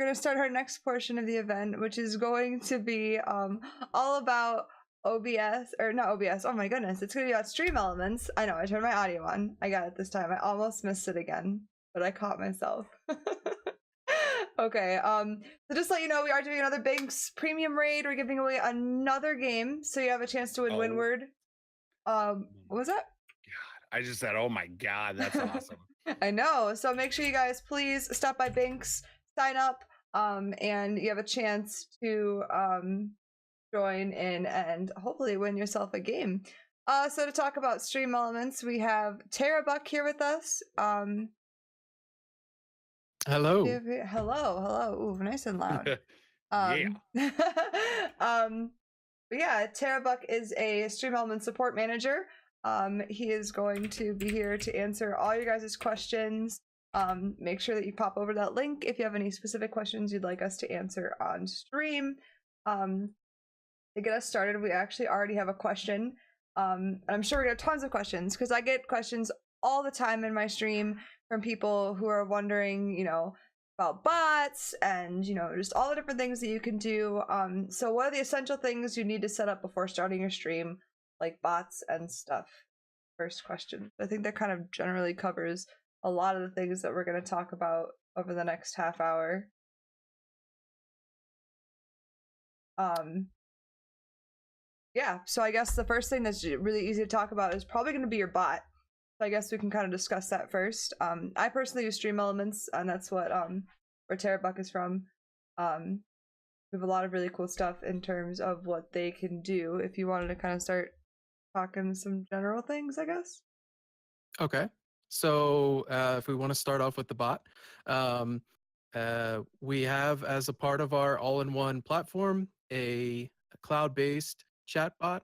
going to start our next portion of the event, which is going to be all about OBS, or not OBS, oh my goodness, it's going to be about Stream Elements. I know, I turned my audio on. I got it this time. I almost missed it again, but I caught myself. Okay, so just to let you know, we are doing another Binks premium raid. We're giving away another game, so you have a chance to win Windward. What was that? God, I just said, oh my God, that's awesome. I know, so make sure you guys please stop by Binks, sign up, and you have a chance to join in and hopefully win yourself a game. So to talk about Stream Elements, we have Tara Buck here with us. Hello. Hello. Ooh, nice and loud. Yeah. But yeah, Tara Buck is a Stream Element support manager. He is going to be here to answer all your guys' questions. Make sure that you pop over that link if you have any specific questions you'd like us to answer on stream. To get us started, we actually already have a question. And I'm sure we have tons of questions because I get questions all the time in my stream from people who are wondering, about bots and, just all the different things that you can do. So what are the essential things you need to set up before starting your stream, like bots and stuff? First question. I think that kind of generally covers a lot of the things that we're going to talk about over the next half hour. Yeah, so I guess the first thing that's really easy to talk about is probably going to be your bot. So I guess we can kind of discuss that first. I personally use Stream Elements, and that's what where Tara Buck is from. We have a lot of really cool stuff in terms of what they can do. If you wanted to kind of start talking some general things, I guess. Okay. So if we want to start off with the bot, we have as a part of our all-in-one platform a cloud-based chat bot.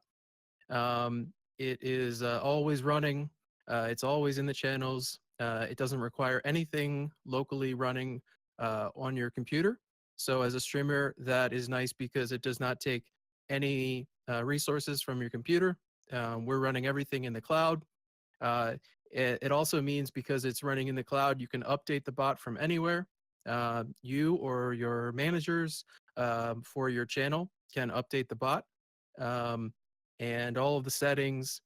It is always running. It's always in the channels. It doesn't require anything locally running on your computer. So as a streamer, that is nice because it does not take any resources from your computer. We're running everything in the cloud. It also means because it's running in the cloud, you can update the bot from anywhere. You or your managers for your channel can update the bot and all of the settings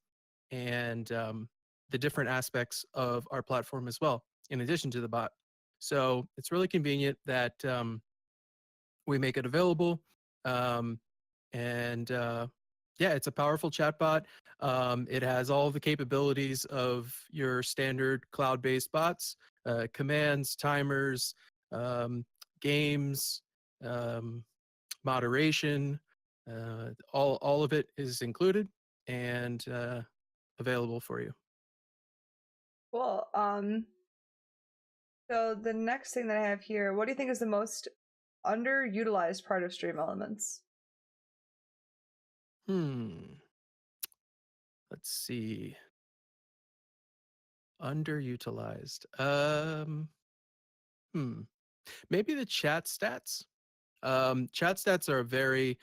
and the different aspects of our platform as well, in addition to the bot. So it's really convenient that we make it available. Yeah, it's a powerful chatbot. It has all the capabilities of your standard cloud-based bots, commands, timers, games, moderation. All of it is included and available for you. Cool. So the next thing that I have here, what do you think is the most underutilized part of Stream Elements? Let's see. Underutilized. Maybe the chat stats. Chat stats are a very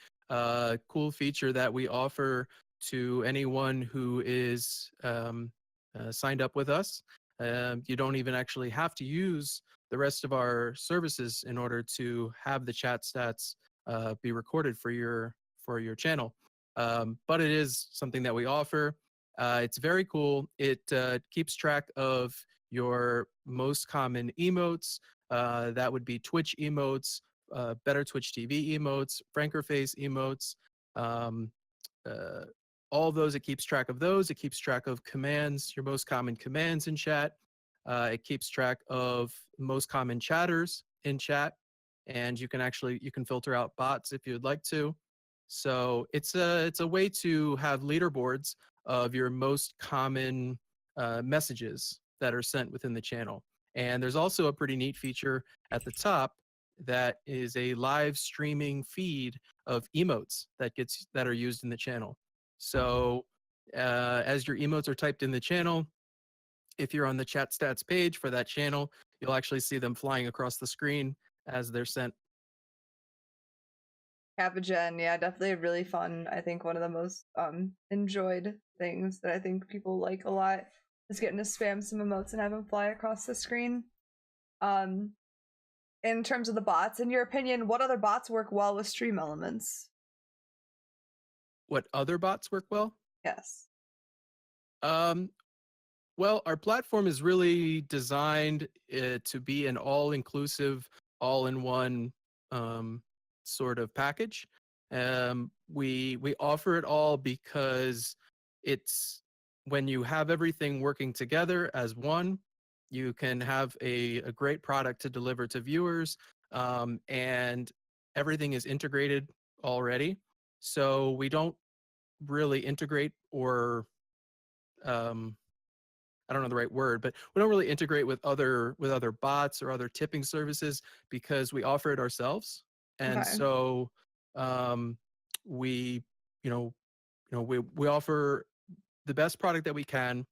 cool feature that we offer to anyone who is signed up with us. You don't even actually have to use the rest of our services in order to have the chat stats be recorded for your channel. But it is something that we offer. It's very cool. It keeps track of your most common emotes. That would be Twitch emotes, Better Twitch TV emotes, Frankerface emotes, all those. It keeps track of those. It keeps track of commands, your most common commands in chat. It keeps track of most common chatters in chat, and you can filter out bots if you'd like to. So it's a way to have leaderboards of your most common messages that are sent within the channel. And there's also a pretty neat feature at the top that is a live streaming feed of emotes that are used in the channel. So as your emotes are typed in the channel, if you're on the chat stats page for that channel, you'll actually see them flying across the screen as they're sent. Capagen, yeah, definitely really fun. I think one of the most enjoyed things that I think people like a lot is getting to spam some emotes and have them fly across the screen. in terms of the bots, in your opinion, what other bots work well with Stream Elements? What other bots work well? Yes. Um, well, our platform is really designed to be an all-inclusive, all-in-one sort of package. We offer it all because it's when you have everything working together as one, you can have a great product to deliver to viewers, and everything is integrated already. So we don't really integrate or I don't know the right word, but we don't really integrate with other bots or other tipping services because we offer it ourselves. And Okay. so um, we, we offer the best product that we can.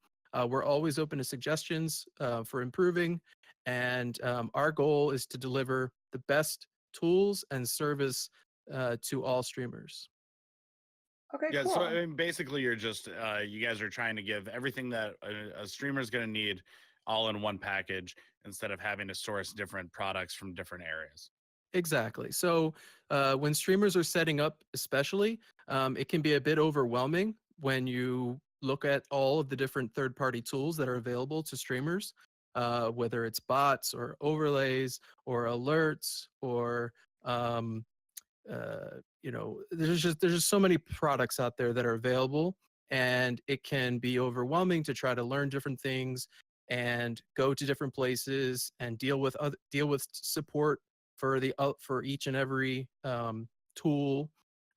We're always open to suggestions for improving, and our goal is to deliver the best tools and service to all streamers. Okay, Yeah, cool. so I mean, basically, you're just you guys are trying to give everything that a streamer is going to need all in one package instead of having to source different products from different areas. Exactly. So when streamers are setting up, especially, it can be a bit overwhelming when you look at all of the different third-party tools that are available to streamers, whether it's bots or overlays or alerts or um, there's just so many products out there that are available, and it can be overwhelming to try to learn different things and go to different places and deal with support for each and every tool.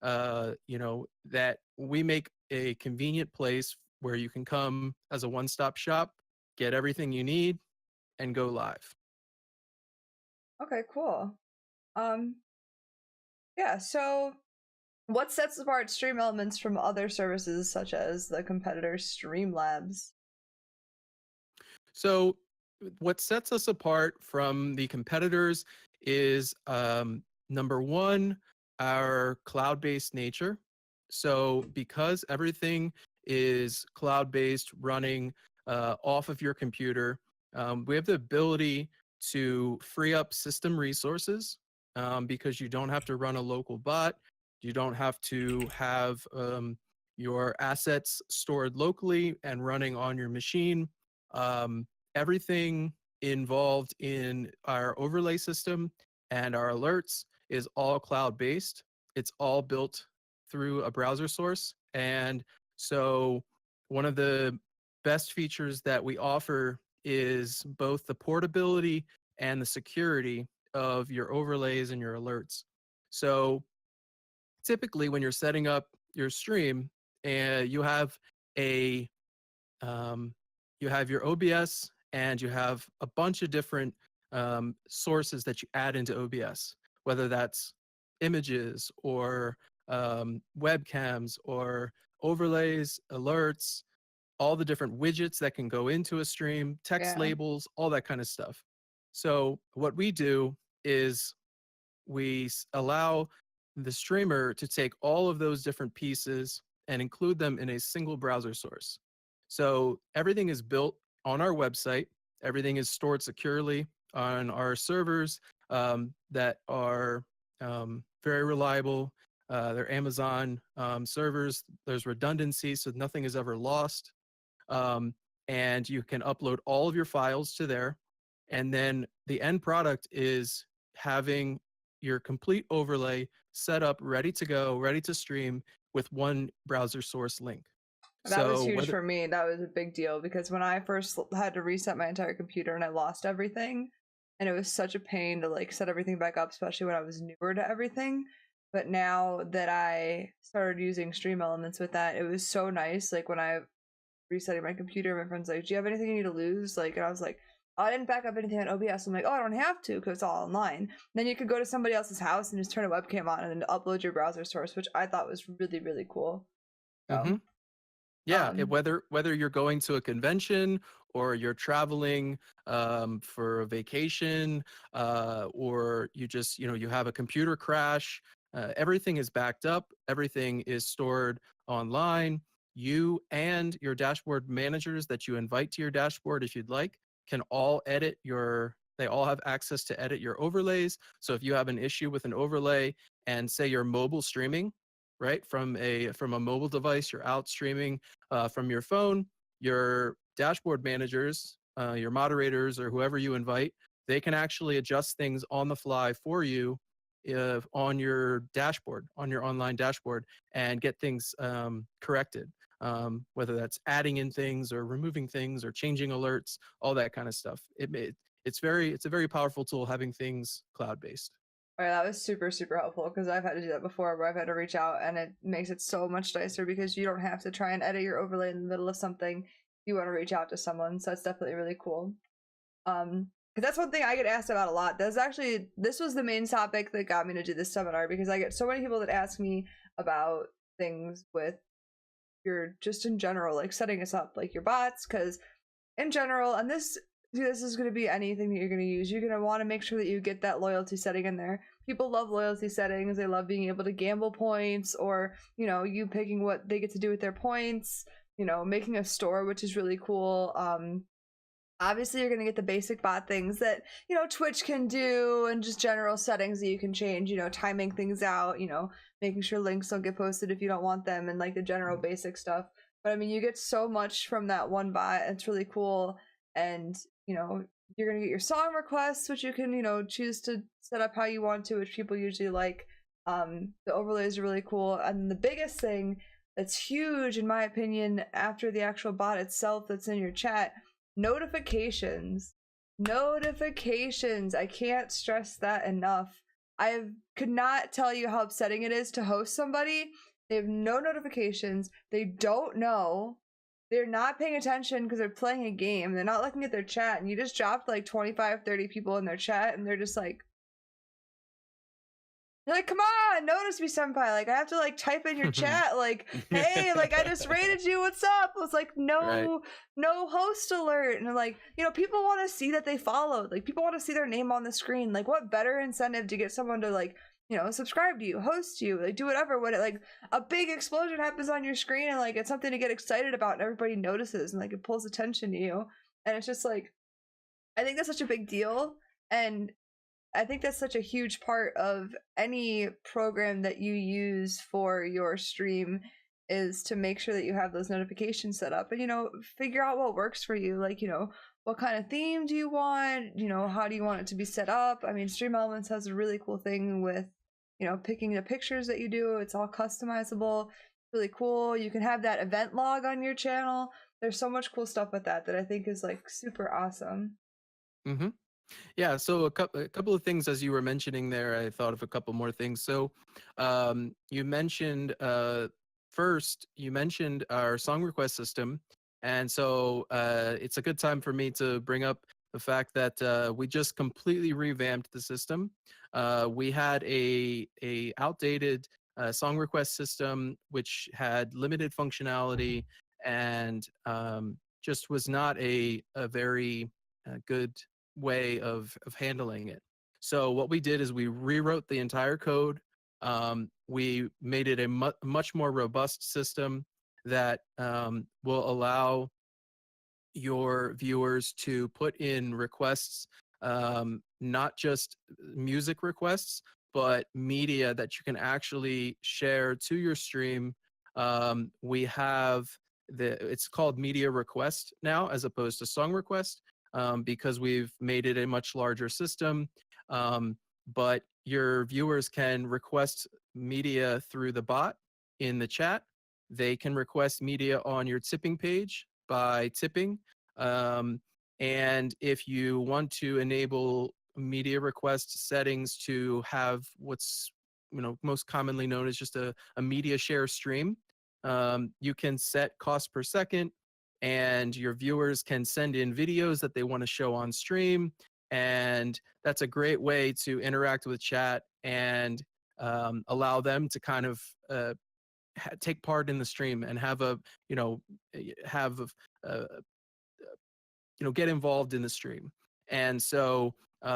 That we make a convenient place where you can come as a one-stop shop, get everything you need, and go live. Okay, cool. Um, yeah, so what sets apart Stream Elements from other services such as the competitor Streamlabs? So, what sets us apart from the competitors is number one, our cloud based nature. So, because everything is cloud based, running off of your computer, we have the ability to free up system resources because you don't have to run a local bot. You don't have to have your assets stored locally and running on your machine. Um, Everything involved in our overlay system and our alerts is all cloud based. It's all built through a browser source. And so, one of the best features that we offer is both the portability and the security of your overlays and your alerts. So, typically, when you're setting up your stream, and a um, you have your OBS and you have a bunch of different sources that you add into OBS, whether that's images or webcams or overlays, alerts, all the different widgets that can go into a stream, text Yeah. labels, all that kind of stuff. So what we do is allow the streamer to take all of those different pieces and include them in a single browser source. So everything is built on our website. Everything is stored securely on our servers that are very reliable. They're Amazon servers. There's redundancy, so nothing is ever lost. Um, and you can upload all of your files to there. And then the end product is having your complete overlay set up, ready to go, ready to stream with one browser source link. That was So huge whether for me. That was a big deal because when I first had to reset my entire computer and I lost everything, and it was such a pain to like set everything back up, especially when I was newer to everything. But now that I started using Stream Elements with that, it was so nice. Like when I resetting my computer, my friend's like, "Do you have anything you need to lose?" Like, and I was like, "Oh, I didn't back up anything on OBS." I'm like, "Oh, I don't have to because it's all online." And then you could go to somebody else's house and just turn a webcam on and then upload your browser source, which I thought was really, really cool. So, Mhm. Yeah, um, whether you're going to a convention or you're traveling for a vacation, or you just you have a computer crash, everything is backed up. Everything is stored online. You and your dashboard managers that you invite to your dashboard, if you'd like, can all edit your They all have access to edit your overlays. So if you have an issue with an overlay and say you're mobile streaming, right, from a mobile device, you're out streaming from your phone, your dashboard managers, your moderators, or whoever you invite, they can actually adjust things on the fly for you on your dashboard, on your online dashboard, and get things corrected. Whether that's adding in things or removing things or changing alerts, all that kind of stuff. It's a very powerful tool having things cloud based. All right, that was super, super helpful because I've had to do that before where I've had to reach out and it makes it so much nicer because you don't have to try and edit your overlay in the middle of something. You want to reach out to someone, so that's definitely really cool. Because that's one thing I get asked about a lot. This was the main topic that got me to do this seminar because I get so many people that ask me about things with your, just in general, like setting us up, like your bots, because in general, and this is going to be anything that you're going to use. You're going to want to make sure that you get that loyalty setting in there. People love loyalty settings. They love being able to gamble points, or, you know, you picking what they get to do with their points, you know, making a store, which is really cool. Obviously you're going to get the basic bot things that, you know, Twitch can do, and just general settings that you can change, you know, timing things out, you know, making sure links don't get posted if you don't want them, and like the general basic stuff. But I mean, you get so much from that one bot. It's really cool. And, you know, you're going to get your song requests, which you can, you know, choose to set up how you want to, which people usually like. The overlays are really cool. And the biggest thing that's huge, in my opinion, after the actual bot itself that's in your chat, notifications. I can't stress that enough. I could not tell you how upsetting it is to host somebody. They have no notifications. They don't know. They're not paying attention because they're playing a game. They're not looking at their chat, and you just dropped like 25, 30 people in their chat, and they're just like, you're like, come on, notice me, senpai. Like, I have to like type in your chat, like, hey, like I just rated you. What's up? It was like, no, Right. no host alert. And like, you know, people want to see that they followed. Like, people want to see their name on the screen. Like, what better incentive to get someone to like, you know, subscribe to you, host you, like do whatever when it like a big explosion happens on your screen and like it's something to get excited about and everybody notices and like it pulls attention to you. And it's just like, I think that's such a big deal. And I think that's such a huge part of any program that you use for your stream, is to make sure that you have those notifications set up and, you know, figure out what works for you. Like, you know, what kind of theme do you want? You know, how do you want it to be set up? I mean, Stream Elements has a really cool thing with, you know, picking the pictures that you do. It's all customizable. Really cool. You can have that event log on your channel. There's so much cool stuff with that I think is like super awesome. Mm-hmm. Yeah, so a couple of things as you were mentioning there, I thought of a couple more things. So you mentioned first, you mentioned our song request system. And so it's a good time for me to bring up the fact that we just completely revamped the system. We had a outdated song request system, which had limited functionality and just was not a very good way of handling it. So what we did is we rewrote the entire code. We made it a much more robust system that will allow your viewers to put in requests, not just music requests, but media that you can actually share to your stream. We have it's called media request now as opposed to song request, because we've made it a much larger system. But your viewers can request media through the bot in the chat. They can request media on your tipping page by tipping. And if you want to enable media request settings to have what's most commonly known as just a media share stream, you can set cost per second, and your viewers can send in videos that they want to show on stream. And that's a great way to interact with chat and allow them to kind of take part in the stream and have get involved in the stream. And so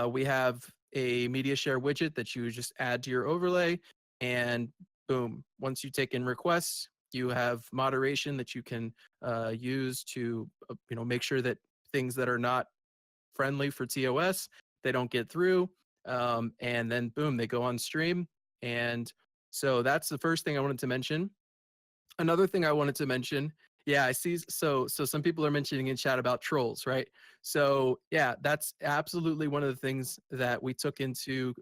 we have a media share widget that you just add to your overlay, and boom, once you take in requests, you have moderation that you can use to make sure that things that are not friendly for TOS they don't get through, and then boom, they go on stream. And so that's the first thing I wanted to mention. Another thing I wanted to mention, yeah, I see. So some people are mentioning in chat about trolls, right? So yeah, that's absolutely one of the things that we took into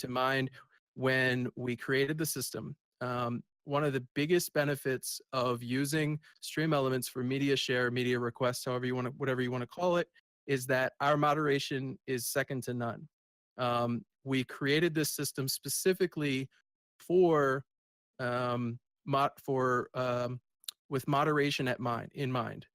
mind when we created the system. One of the biggest benefits of using Stream Elements for media share, media request, however you want to, whatever you want to call it, is that our moderation is second to none. We created this system specifically for um, with moderation in mind.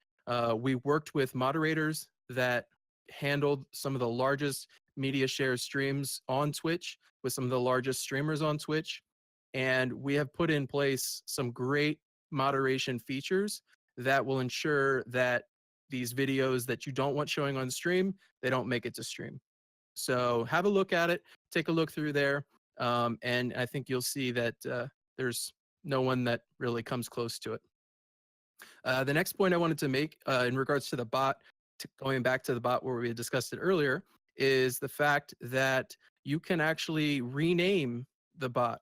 We worked with moderators that handled some of the largest media share streams on Twitch with some of the largest streamers on Twitch, and we have put in place some great moderation features that will ensure that these videos that you don't want showing on stream, they don't make it to stream. So have a look at it, take a look through there, and I think you'll see that there's no one that really comes close to it. The next point I wanted to make in regards to the bot, going back to the bot where we had discussed it earlier, is the fact that you can actually rename the bot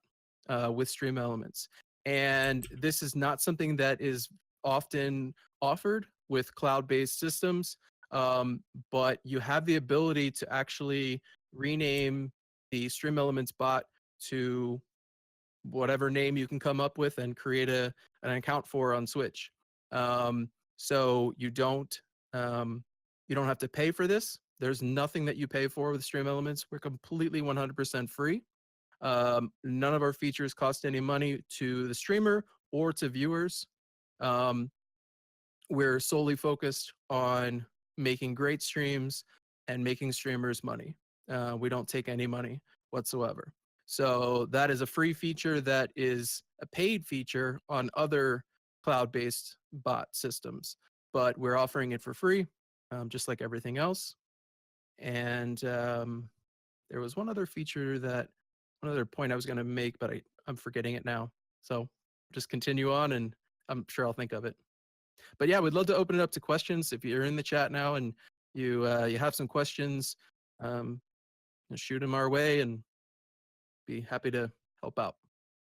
with Stream Elements. And this is not something that is often offered with cloud-based systems, but you have the ability to actually rename the Stream Elements bot to whatever name you can come up with and create an account for on Switch. So you don't have to pay for this. There's nothing that you pay for with Stream Elements. We're completely 100% free. None of our features cost any money to the streamer or to viewers. We're solely focused on making great streams and making streamers money. We don't take any money whatsoever. So that is a free feature that is a paid feature on other cloud-based bot systems, but we're offering it for free, just like everything else. And there was one other point I was going to make, but I'm forgetting it now. So just continue on, and I'm sure I'll think of it. But yeah, we'd love to open it up to questions. If you're in the chat now and you have some questions, shoot them our way, and be happy to help out.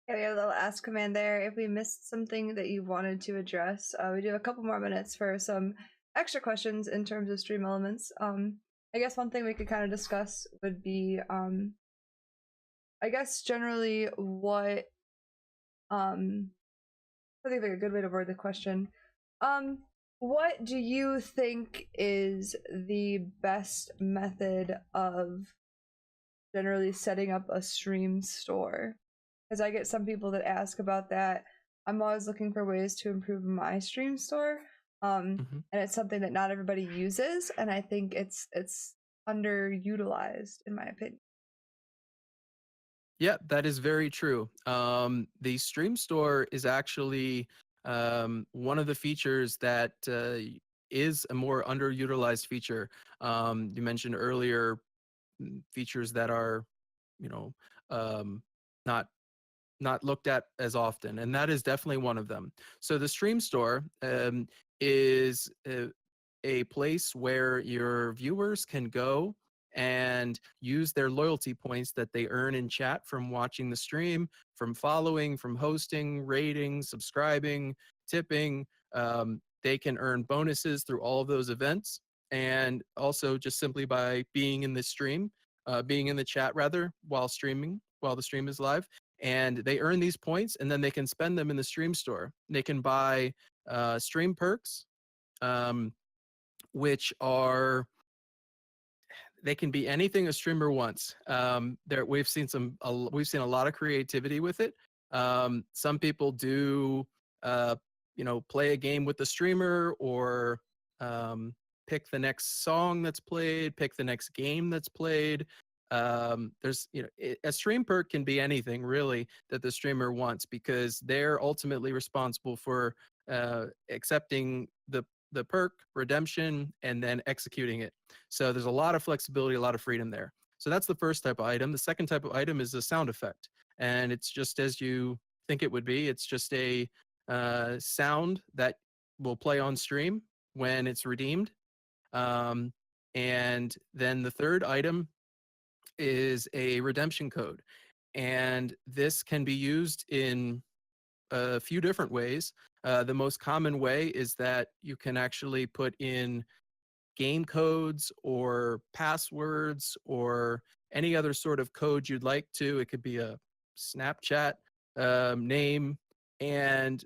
Yeah, we have a little ask command there. If we missed something that you wanted to address, we do have a couple more minutes for some extra questions in terms of Stream Elements. I guess one thing we could kind of discuss would be, I guess generally what, I think like a good way to word the question. What do you think is the best method of generally setting up a stream store? Because I get some people that ask about that. I'm always looking for ways to improve my stream store, and it's something that not everybody uses, and I think it's underutilized in my opinion. Yeah, that is very true. The stream store is actually one of the features that is a more underutilized feature. You mentioned earlier features that are, not looked at as often, and that is definitely one of them. So the stream store is a place where your viewers can go and use their loyalty points that they earn in chat from watching the stream, from following, from hosting, rating, subscribing, tipping. They can earn bonuses through all of those events, and also just simply by being in the stream, being in the chat rather, while the stream is live. And they earn these points, and then they can spend them in the stream store. They can buy stream perks, which are, they can be anything a streamer wants. We've seen a lot of creativity with it. Some people do play a game with the streamer, or pick the next song that's played, pick the next game that's played. There's a stream perk can be anything really that the streamer wants, because they're ultimately responsible for accepting the perk redemption and then executing it. So there's a lot of flexibility, a lot of freedom there. So that's the first type of item. The second type of item is a sound effect, and it's just as you think it would be. It's just a sound that will play on stream when it's redeemed. And then the third item is a redemption code. And this can be used in a few different ways. The most common way is that you can actually put in game codes or passwords or any other sort of code you'd like to. It could be a Snapchat name. And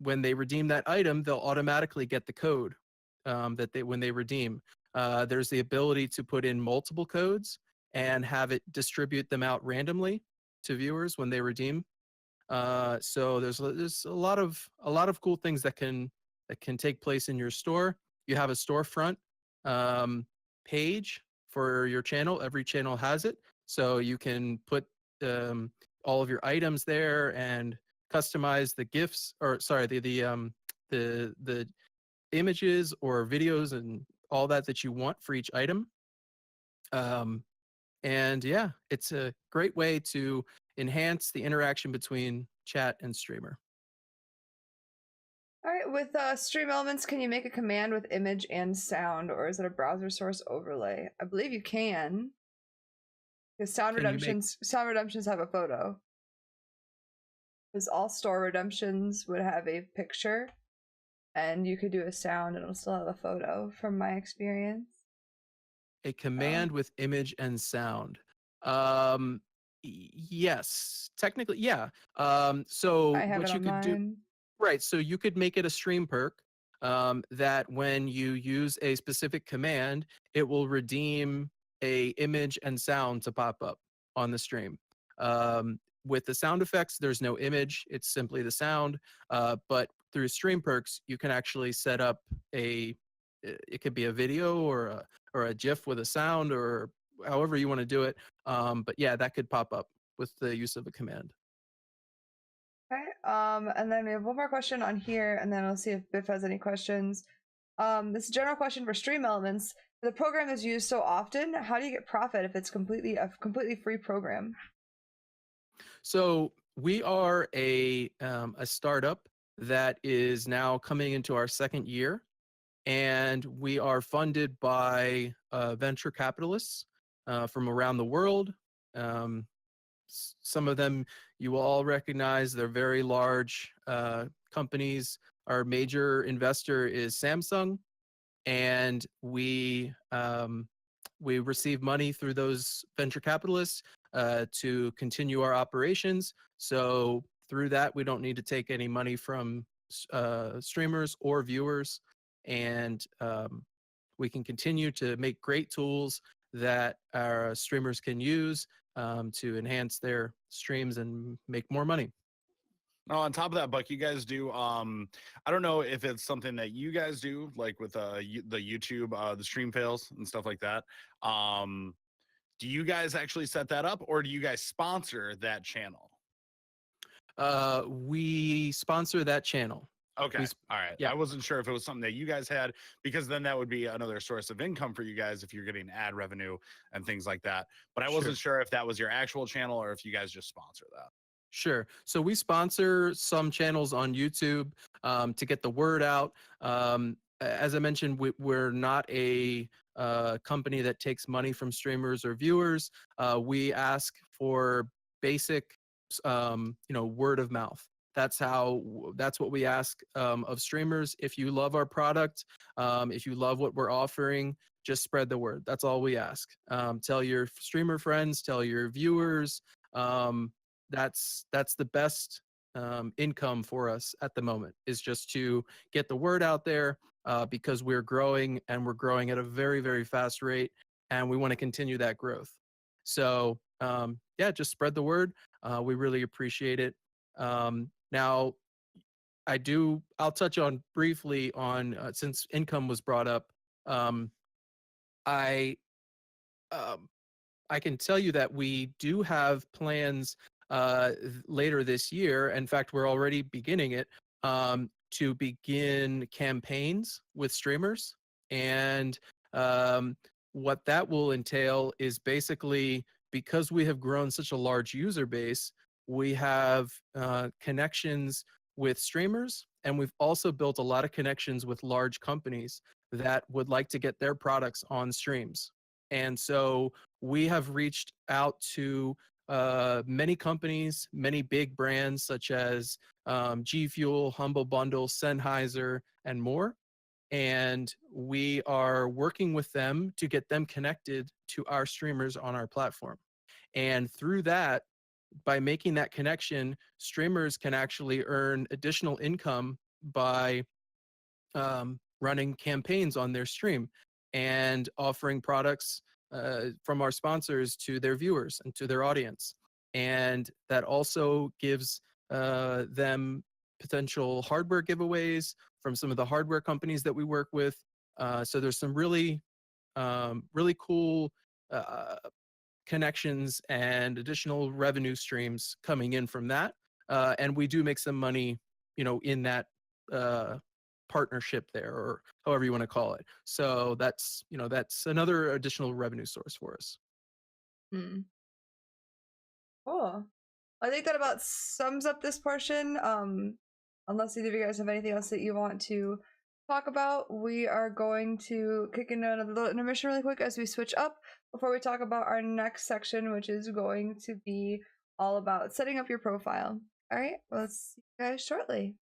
when they redeem that item, they'll automatically get the code when they redeem. There's the ability to put in multiple codes and have it distribute them out randomly to viewers when they redeem. So there's a lot of cool things that can take place in your store. You have a storefront page for your channel. Every channel has it, so you can put all of your items there and customize the gifts, or sorry, the images or videos and all that you want for each item. And yeah, it's a great way to enhance the interaction between chat and streamer. All right, with Stream Elements, can you make a command with image and sound, or is it a browser source overlay? I believe you can. Because sound redemptions have a photo. Because all store redemptions would have a picture, and you could do a sound and it'll still have a photo from my experience. A command with image and sound. Yes, technically, yeah. So I have what it you on could do, mine. right? So you could make it a stream perk that when you use a specific command, it will redeem a image and sound to pop up on the stream. With the sound effects, there's no image; it's simply the sound. But through stream perks, you can actually set up it could be a video or a GIF with a sound, or however you want to do it. But yeah, that could pop up with the use of a command. Okay. And then we have one more question on here, and then I'll see if Biff has any questions. This is a general question for Stream Elements. The program is used so often. How do you get profit if it's a completely free program? So we are a startup that is now coming into our second year, and we are funded by venture capitalists from around the world. Some of them you will all recognize. They're very large companies. Our major investor is Samsung, and we receive money through those venture capitalists to continue our operations. So through that, we don't need to take any money from streamers or viewers, and we can continue to make great tools that our streamers can use to enhance their streams and make more money. Now, on top of that, Buck, you guys do. I don't know if it's something that you guys do, like with the YouTube, the stream fails and stuff like that. Do you guys actually set that up, or do you guys sponsor that channel? We sponsor that channel. Okay. All right. Yeah. I wasn't sure if it was something that you guys had, because then that would be another source of income for you guys if you're getting ad revenue and things like that. But I wasn't sure if that was your actual channel or if you guys just sponsor that. Sure. So we sponsor some channels on YouTube to get the word out. As I mentioned, we're not a company that takes money from streamers or viewers. We ask for basic, word of mouth. That's what we ask of streamers. If you love our product, if you love what we're offering, just spread the word. That's all we ask. Tell your streamer friends, tell your viewers. That's the best income for us at the moment, is just to get the word out there because we're growing, and we're growing at a very, very fast rate, and we want to continue that growth. So yeah, just spread the word. We really appreciate it. Now, I'll touch on briefly on since income was brought up. I can tell you that we do have plans later this year. In fact, we're already beginning it to begin campaigns with streamers. And what that will entail is basically, because we have grown such a large user base, we have connections with streamers, and we've also built a lot of connections with large companies that would like to get their products on streams. And so we have reached out to many companies, many big brands such as G Fuel, Humble Bundle, Sennheiser, and more. And we are working with them to get them connected to our streamers on our platform. And through that, by making that connection, streamers can actually earn additional income by running campaigns on their stream and offering products from our sponsors to their viewers and to their audience. And that also gives them potential hardware giveaways from some of the hardware companies that we work with. So there's some really, really cool connections and additional revenue streams coming in from that. And we do make some money, in that partnership there, or however you want to call it. So that's another additional revenue source for us. Hmm. Cool. I think that about sums up this portion. Unless either of you guys have anything else that you want to talk about, we are going to kick in another little intermission really quick as we switch up before we talk about our next section, which is going to be all about setting up your profile. All right, well, let's see you guys shortly.